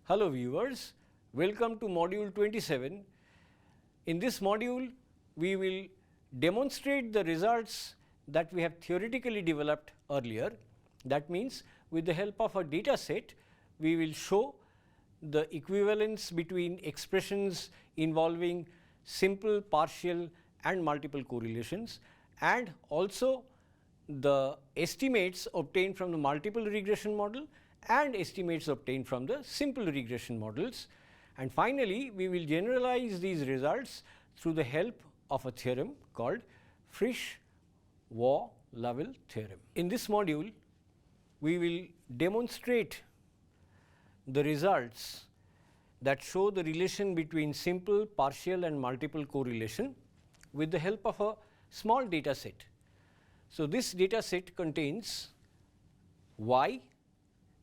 Hello viewers, welcome to module 27. In this module, we will demonstrate the results that we have theoretically developed earlier. That means, with the help of a data set, we will show the equivalence between expressions involving simple, partial and multiple correlations, and also the estimates obtained from the multiple regression model and estimates obtained from the simple regression models. And finally, we will generalize these results through the help of a theorem called Frisch-Waugh-Lovell theorem. In this module, we will demonstrate the results that show the relation between simple, partial and multiple correlation with the help of a small data set. So, this data set contains y,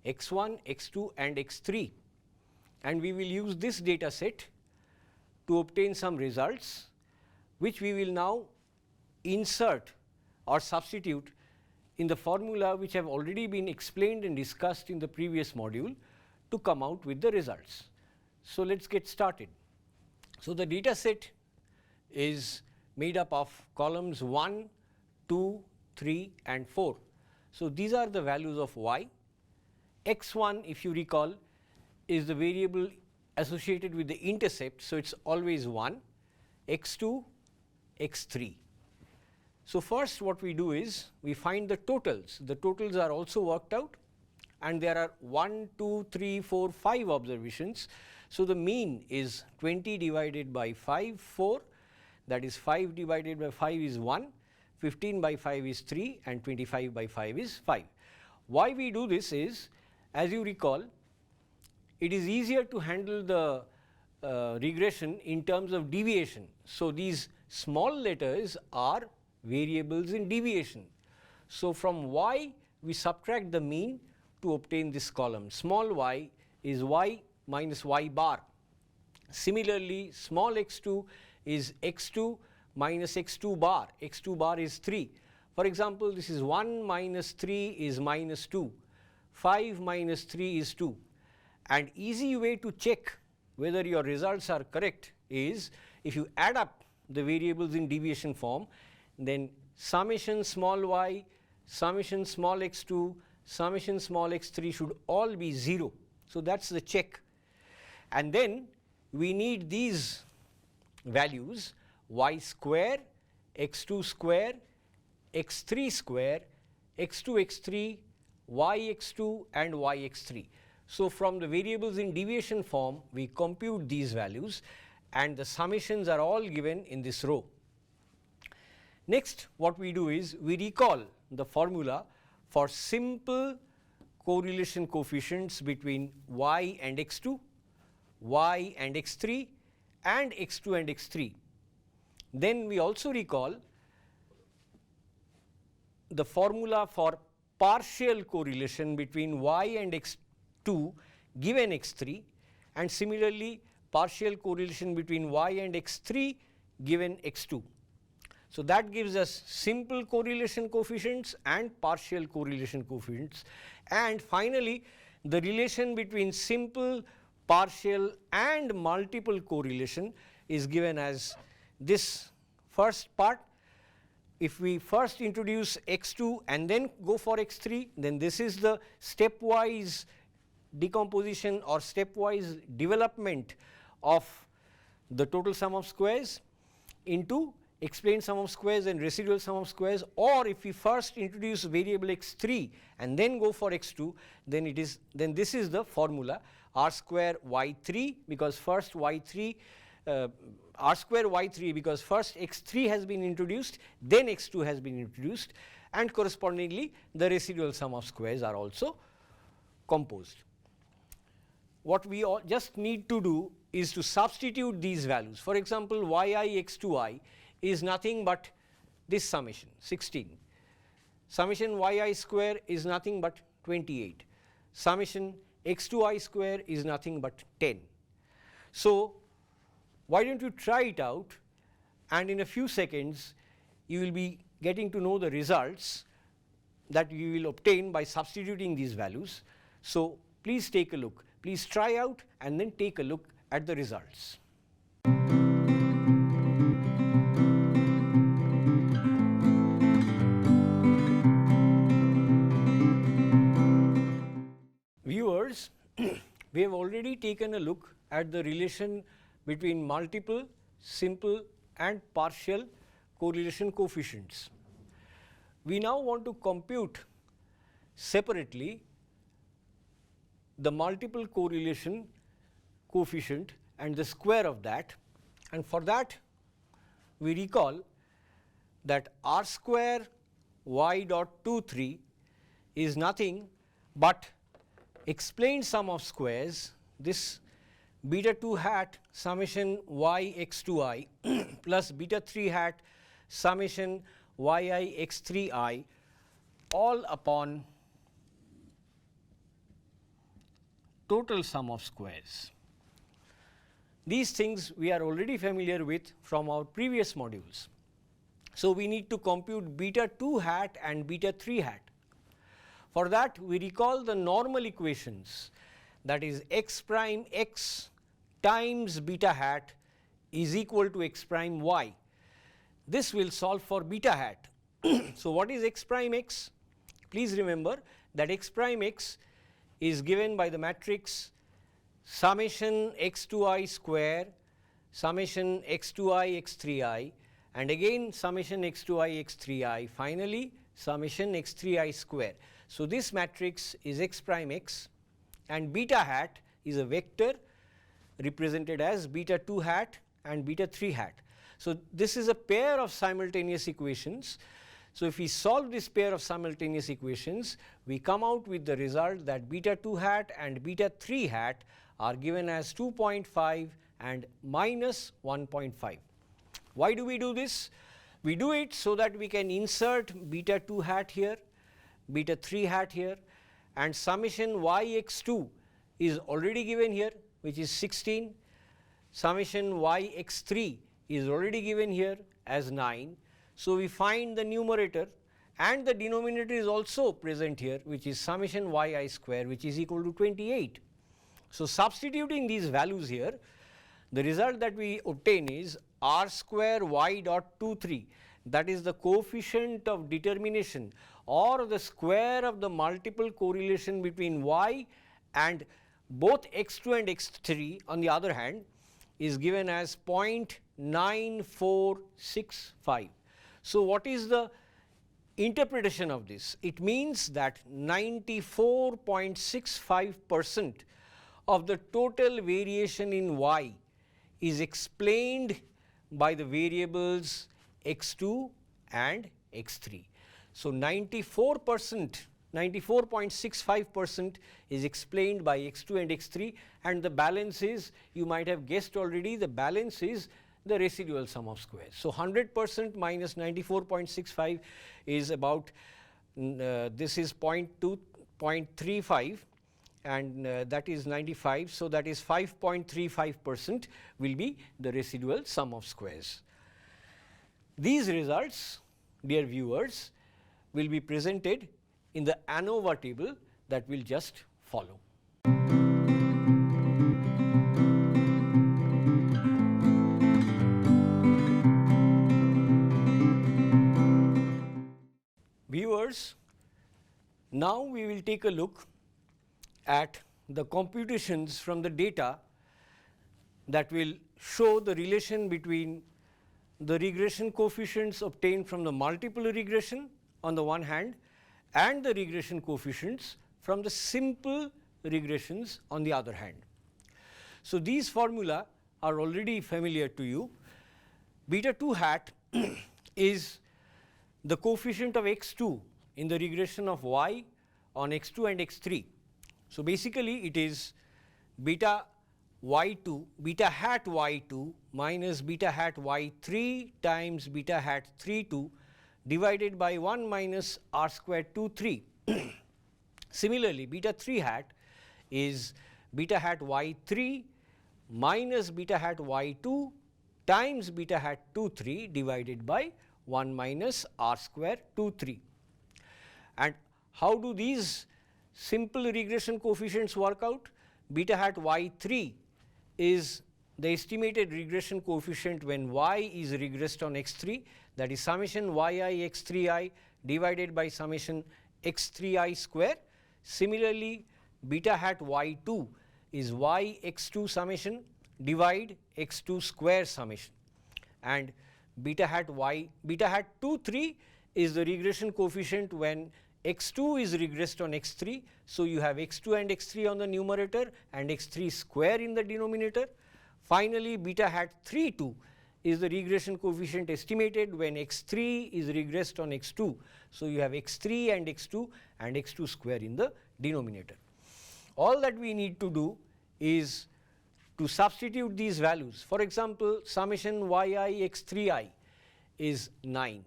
x1, x2 and x3, and we will use this data set to obtain some results, which we will now insert or substitute in the formula which have already been explained and discussed in the previous module to come out with the results. So, let us get started. So, the data set is made up of columns 1, 2, 3 and 4. So, these are the values of y. X1, if you recall, is the variable associated with the intercept. So, it is always 1, x2, x3. So, first what we do is we find the totals. The totals are also worked out, and there are 1, 2, 3, 4, 5 observations. So, the mean is 20 divided by 5, 4, that is 5 divided by 5 is 1, 15 by 5 is 3 and 25 by 5 is 5. Why we do this is, as you recall, it is easier to handle the regression in terms of deviation. So, these small letters are variables in deviation. So, from y we subtract the mean to obtain this column. Small y is y minus y bar. Similarly, small x2 is x2 minus x2 bar. x2 bar is 3. For example, this is 1 minus 3 is minus 2, 5 minus 3 is 2. And easy way to check whether your results are correct is, if you add up the variables in deviation form, then summation small y, summation small x2, summation small x3 should all be 0. So, that is the check. And then we need these values y square, x2 square, x3 square, x2 x3, y x2 and y x3. So, from the variables in deviation form we compute these values, and the summations are all given in this row. Next, what we do is we recall the formula for simple correlation coefficients between y and x2, y and x3 and x2 and x3. Then we also recall the formula for partial correlation between y and x2 given x3, and similarly partial correlation between y and x3 given x2. So, that gives us simple correlation coefficients and partial correlation coefficients, and finally the relation between simple, partial and multiple correlation is given as this first part. If we first introduce x2 and then go for x3, then this is the stepwise decomposition or stepwise development of the total sum of squares into explained sum of squares and residual sum of squares. Or if we first introduce variable x3 and then go for x2, then this is the formula r square y3, because first y3 r square y3 because first x3 has been introduced, then x2 has been introduced, and correspondingly the residual sum of squares are also composed. What we just need to do is to substitute these values. For example, yi x2i is nothing but this summation 16, summation yi square is nothing but 28, summation x2i square is nothing but 10. So, why don't you try it out, and in a few seconds you will be getting to know the results that you will obtain by substituting these values. So, please take a look. Please try out and then take a look at the results. Viewers, we have already taken a look at the relation between multiple, simple and partial correlation coefficients. We now want to compute separately the multiple correlation coefficient and the square of that, and for that we recall that r square y dot 23 is nothing but explained sum of squares, this beta 2 hat summation y x 2I plus beta 3 hat summation yi x 3I all upon total sum of squares. These things we are already familiar with from our previous modules. So, we need to compute beta 2 hat and beta 3 hat. For that we recall the normal equations, that is x prime x times beta hat is equal to x prime y. This will solve for beta hat. So, what is x prime x? Please remember that x prime x is given by the matrix summation x 2I square, summation x 2I x 3I, and again summation x 2I x 3I, finally summation x 3I square. So, this matrix is x prime x and beta hat is a vector represented as beta 2 hat and beta 3 hat. So, this is a pair of simultaneous equations. So, if we solve this pair of simultaneous equations, we come out with the result that beta 2 hat and beta 3 hat are given as 2.5 and minus 1.5. Why do we do this? We do it so that we can insert beta 2 hat here, beta 3 hat here, and summation yx2 is already given here, which is 16, summation yx3 is already given here as 9. So, we find the numerator and the denominator is also present here, which is summation yi square, which is equal to 28. So, substituting these values here, the result that we obtain is r square y dot 23, that is the coefficient of determination or the square of the multiple correlation between y and both x2 and x3 on the other hand is given as 0.9465. So, what is the interpretation of this? It means that 94.65% of the total variation in y is explained by the variables x2 and x3. So, 94.65% is explained by x2 and x3, and the balance is, you might have guessed already, the balance is the residual sum of squares. So, 100% minus 94.65 is about this is 0.35 and that is 95. So, that is 5.35% will be the residual sum of squares. These results, dear viewers, will be presented in the ANOVA table that will just follow. Viewers, now we will take a look at the computations from the data that will show the relation between the regression coefficients obtained from the multiple regression on the one hand and the regression coefficients from the simple regressions on the other hand. So, these formula are already familiar to you. Beta 2 hat is the coefficient of x2 in the regression of y on x2 and x3. So, basically it is beta y2, beta hat y2 minus beta hat y3 times beta hat 32 divided by 1 minus r square 2 3. Similarly, beta 3 hat is beta hat y3 minus beta hat y2 times beta hat 2 3 divided by 1 minus r square 2 3. And how do these simple regression coefficients work out? beta hat y3 is the estimated regression coefficient when y is regressed on x3, that is summation yi x3I divided by summation x3I square. Similarly, beta hat y2 is y x2 summation divide x2 square summation, and beta hat 2,3 is the regression coefficient when x2 is regressed on x3. So, you have x2 and x3 on the numerator and x3 square in the denominator. Finally, beta hat 3,2 is the regression coefficient estimated when x3 is regressed on x2. So, you have x3 and x2 square in the denominator. All that we need to do is to substitute these values. For example, summation yi x3I is 9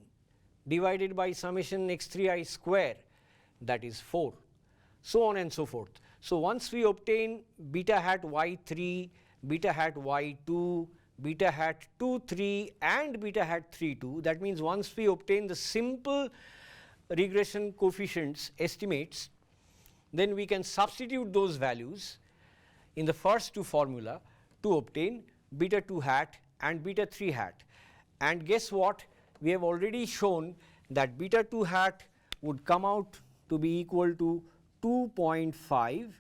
divided by summation x3I square, that is 4, so on and so forth. So, once we obtain beta hat y3, beta hat y2, beta hat 2,3 and beta hat 3,2, that means once we obtain the simple regression coefficients estimates, then we can substitute those values in the first two formula to obtain beta 2 hat and beta 3 hat. And guess what? We have already shown that beta 2 hat would come out to be equal to 2.5,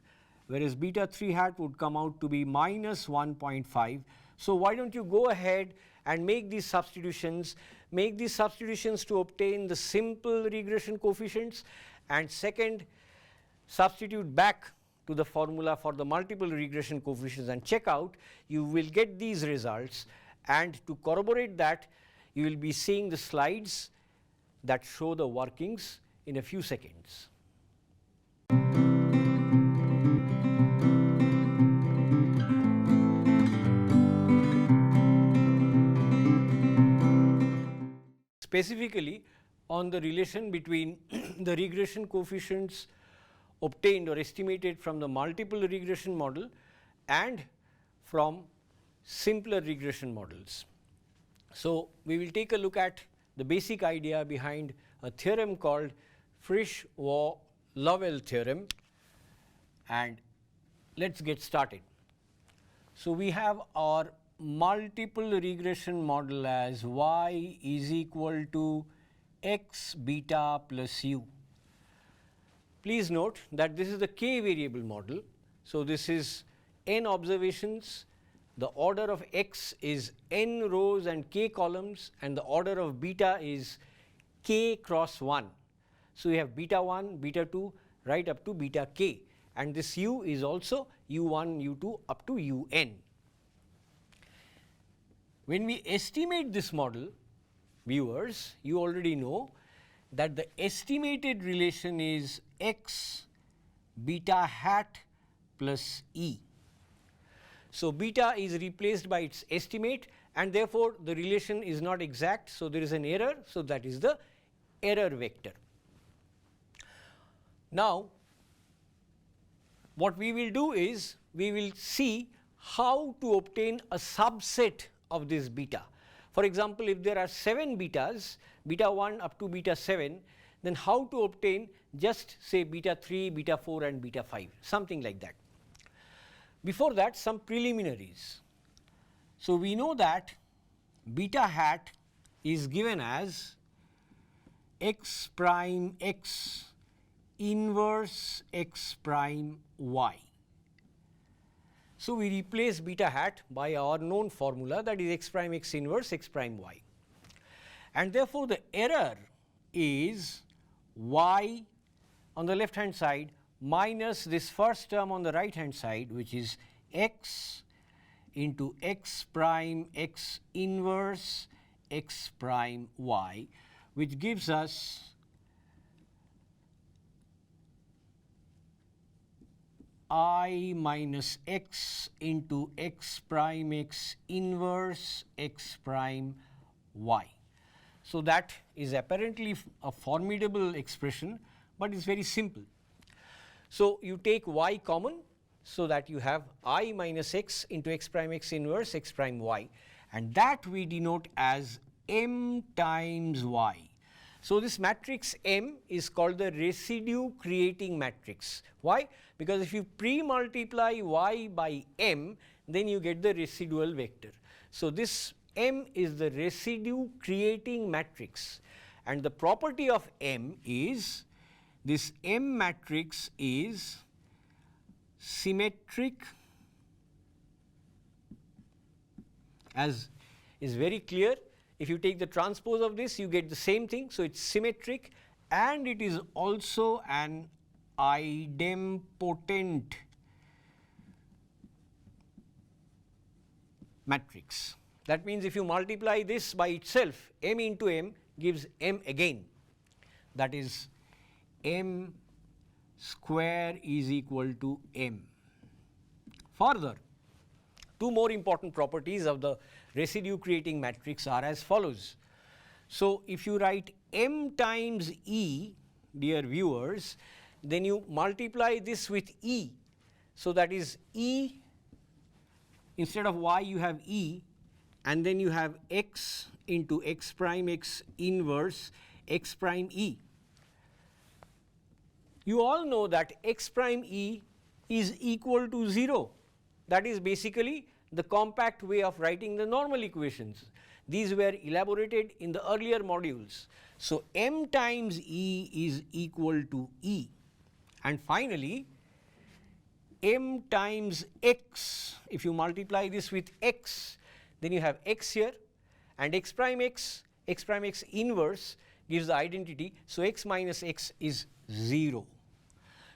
whereas beta 3 hat would come out to be minus 1.5. So, why don't you go ahead and make these substitutions to obtain the simple regression coefficients, and second, substitute back to the formula for the multiple regression coefficients and check out. You will get these results, and to corroborate that, you will be seeing the slides that show the workings in a few seconds. Specifically on the relation between the regression coefficients obtained or estimated from the multiple regression model and from simpler regression models. So, we will take a look at the basic idea behind a theorem called Frisch-Lovell theorem, and let us get started. So, we have our multiple regression model as y is equal to x beta plus u. Please note that this is the k variable model. So, this is n observations, the order of x is n rows and k columns, and the order of beta is k cross 1. So, we have beta 1, beta 2 right up to beta k, and this u is also u1, u2 up to un. When we estimate this model, viewers, you already know that the estimated relation is x beta hat plus e. So, beta is replaced by its estimate, and therefore, the relation is not exact. So, there is an error. So, that is the error vector. Now, what we will do is we will see how to obtain a subset of this beta. For example, if there are 7 betas, beta 1 up to beta 7, then how to obtain just say beta 3, beta 4 and beta 5, something like that. Before that, some preliminaries. So, we know that beta hat is given as x prime x inverse x prime y. So, we replace beta hat by our known formula, that is x prime x inverse x prime y, and therefore, the error is y on the left hand side minus this first term on the right hand side, which is x into x prime x inverse x prime y, which gives us I minus x into x prime x inverse x prime y. So, that is apparently a formidable expression, but it is very simple. So, you take y common, so that you have I minus x into x prime x inverse x prime y, and that we denote as m times y. So, this matrix M is called the residue creating matrix. Why? Because if you pre-multiply y by M, then you get the residual vector. So, this M is the residue creating matrix, and the property of M is this M matrix is symmetric, as is very clear. If you take the transpose of this, you get the same thing. So, it is symmetric, and it is also an idempotent matrix. That means, if you multiply this by itself, M into M gives M again, that is M square is equal to M. Further, two more important properties of the residue creating matrix are as follows. So, if you write M times E, dear viewers, then you multiply this with E. So, that is E, instead of y you have E, and then you have x into x prime x inverse x prime E. You all know that x prime E is equal to 0. That is basically the compact way of writing the normal equations. These were elaborated in the earlier modules. So, M times E is equal to E, and finally, M times x, if you multiply this with x, then you have x here, and x prime x inverse gives the identity. So, x minus x is 0.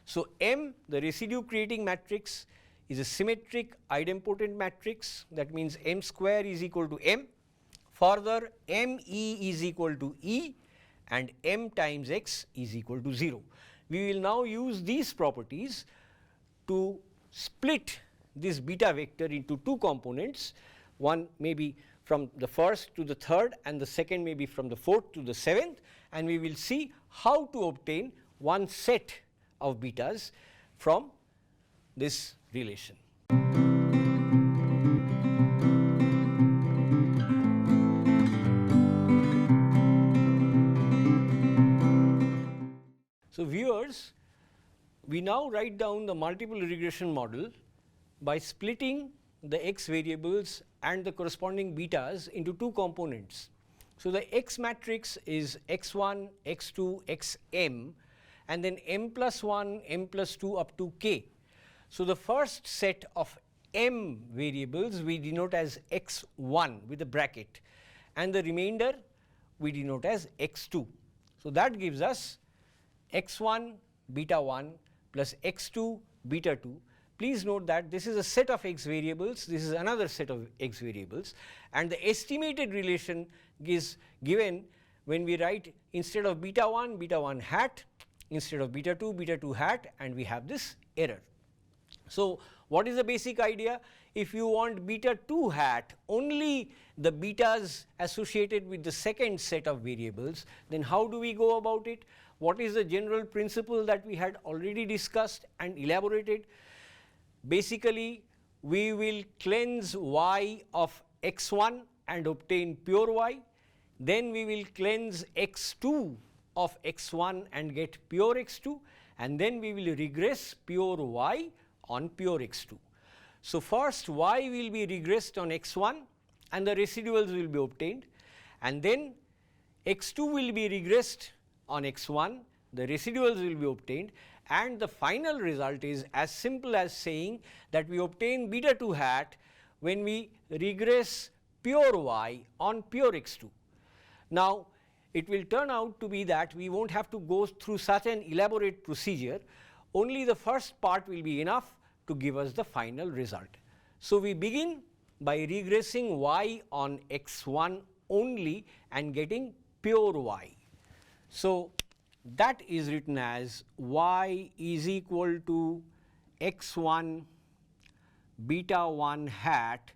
So, M, the residue creating matrix, is a symmetric idempotent matrix. That means M square is equal to M. Further, M E is equal to E, and M times x is equal to 0. We will now use these properties to split this beta vector into two components. One may be from the first to the third, and the second may be from the fourth to the seventh, and we will see how to obtain one set of betas from this relation. So, viewers, we now write down the multiple regression model by splitting the x variables and the corresponding betas into two components. So, the x matrix is x1, x2, xm, and then m plus 1, m plus 2 up to k. So, the first set of m variables we denote as x1 with a bracket, and the remainder we denote as x2. So, that gives us x1 beta 1 plus x2 beta 2. Please note that this is a set of x variables, this is another set of x variables, and the estimated relation is given when we write, instead of beta 1 hat, instead of beta 2 hat, and we have this error. So, what is the basic idea? If you want beta 2 hat only the betas associated with the second set of variables, then how do we go about it? What is the general principle that we had already discussed and elaborated? Basically, we will cleanse y of x1 and obtain pure y, then we will cleanse x2 of x1 and get pure x2, and then we will regress pure y on pure x2. So, first y will be regressed on x1 and the residuals will be obtained, and then x2 will be regressed on x1, the residuals will be obtained, and the final result is as simple as saying that we obtain beta 2 hat when we regress pure y on pure x2. Now, it will turn out to be that we will not have to go through such an elaborate procedure, only the first part will be enough to give us the final result. So, we begin by regressing y on x1 only and getting pure y. So, that is written as y is equal to x1 beta 1 hat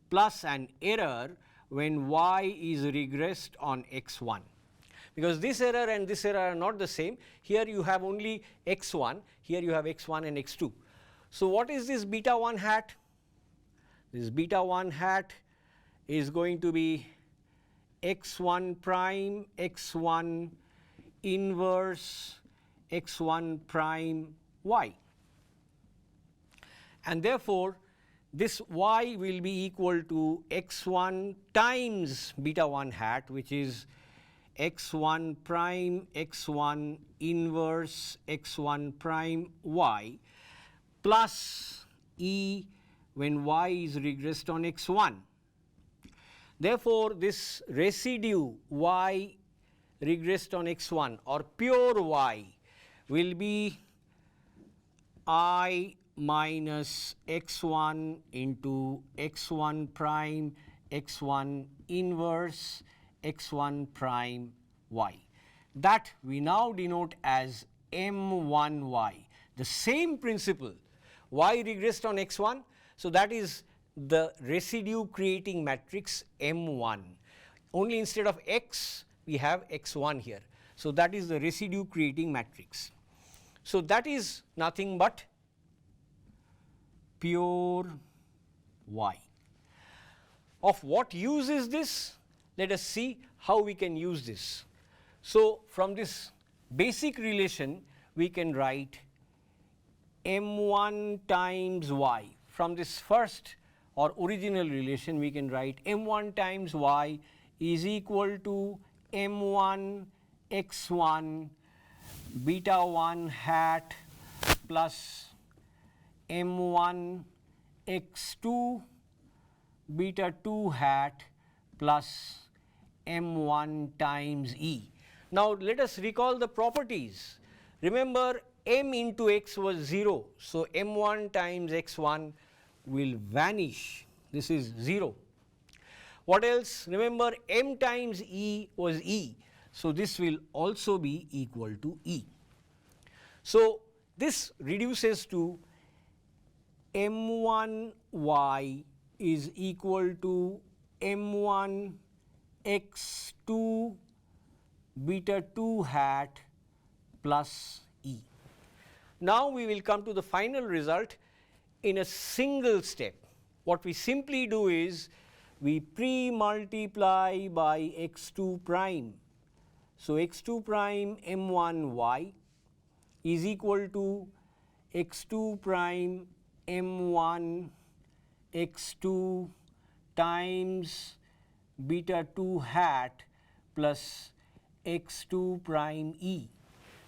plus an error when y is regressed on x1. Because this error and this error are not the same, here you have only x1, here you have x1 and x2. So, what is this beta 1 hat? This beta 1 hat is going to be x1 prime, x1 inverse x1 prime y. And therefore, this y will be equal to x1 times beta 1 hat, which is x1 prime x1 inverse x1 prime y plus E when y is regressed on x1. Therefore, this residue y regressed on x1 or pure y will be I minus x1 into x1 prime x1 inverse x1 prime y. That we now denote as m1y. The same principle, y regressed on x1, so that is the residue creating matrix m1. Only instead of x we have x1 here. So that is the residue creating matrix. So that is nothing but pure y. Of what use is this? Let us see how we can use this. So from this basic relation we can write m1 times y. From this first or original relation we can write m1 times y is equal to m1 x1 beta 1 hat plus m1 x2 beta 2 hat plus m1 times E. Now let us recall the properties. Remember, m into x was 0, so m1 times x1 will vanish. This is 0. What else? Remember, m times E was E, so this will also be equal to E. So this reduces to m1y is equal to m1 x2 beta 2 hat plus E. Now we will come to the final result in a single step. What we simply do is we pre-multiply by x2 prime. So x2 prime m1y is equal to x2 prime m1 x2 times beta 2 hat plus x2 prime E.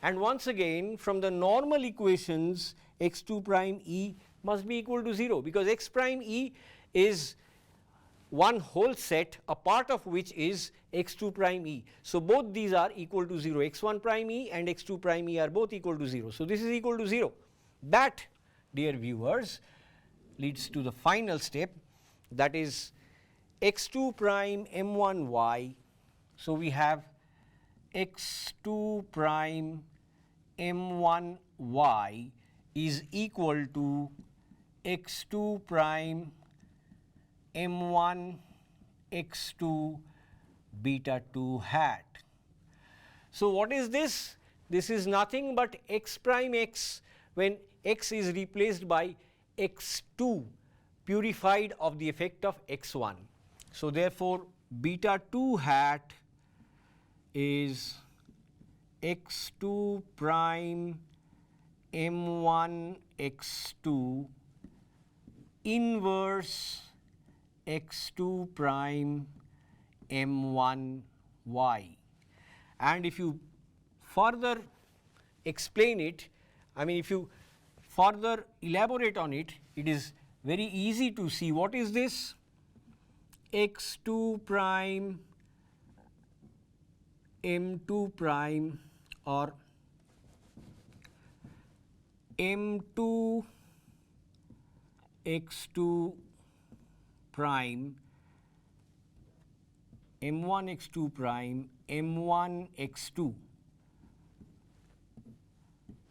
And once again, from the normal equations, x2 prime E must be equal to 0, because x prime E is one whole set, a part of which is x2 prime E. So both these are equal to 0. x1 prime E and x2 prime E are both equal to 0. So this is equal to 0. That, dear viewers, leads to the final step, that is x2 prime m1y. So we have x2 prime m1y is equal to x2 prime m1 x2 beta 2 hat. So what is this? This is nothing but x prime x when x is replaced by x2 purified of the effect of x1. So therefore beta 2 hat is x2 prime m1 x2 inverse x2 prime m1 y. And if you further explain it, I mean if you further elaborate on it, it is very easy to see what is this x2 prime m2 prime or m2 x2 prime m1 x2 prime m1 x2.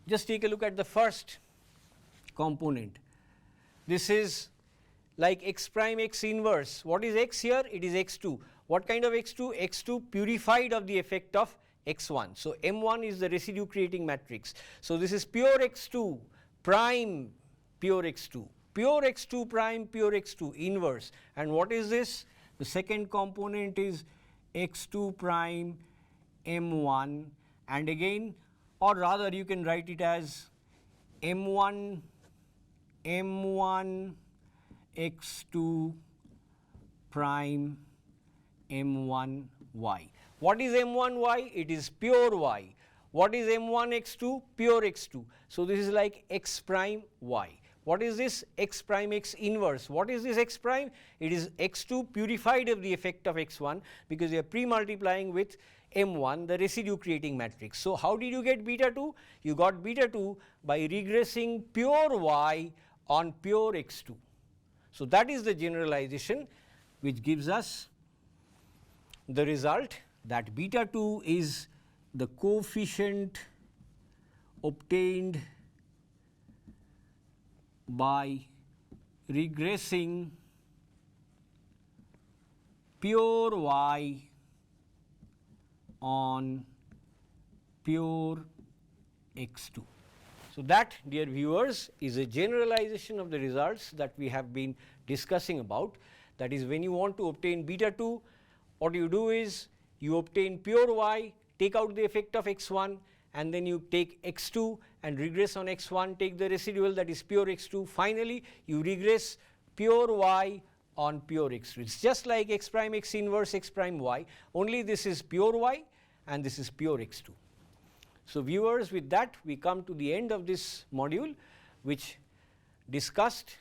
Just take a look at the first component. This is like x prime x inverse. What is x here? It is x2. What kind of x2? x2 purified of the effect of x1. So m1 is the residue creating matrix. So this is pure x2 prime pure x2. Pure x2 prime pure x2 inverse. And what is this? The second component is x2 prime m1, and again, or rather you can write it as m1 x2 prime m1 y. What is m1 y? It is pure y. What is m1 x2? Pure x2. So, this is like x prime y. What is this? X prime x inverse. What is this x prime? It is x2 purified of the effect of x1, because we are pre-multiplying with m1, the residue creating matrix. So, how did you get beta 2? You got beta 2 by regressing pure y on pure x2. So, that is the generalization which gives us the result that beta 2 is the coefficient obtained by regressing pure y on pure x2. So, that, dear viewers, is a generalization of the results that we have been discussing about. That is, when you want to obtain beta 2, what you do is you obtain pure y, take out the effect of x1, and then you take x2 and regress on x1, take the residual, that is pure x2. Finally, you regress pure y on pure x2. It is just like x prime x inverse x prime y, only this is pure y and this is pure x2. So, viewers, with that we come to the end of this module, which discussed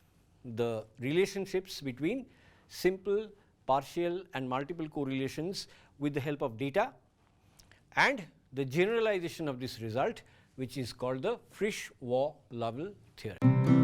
the relationships between simple, partial and multiple correlations with the help of data, and the generalization of this result, which is called the Frisch-Wahl-Lovell theorem.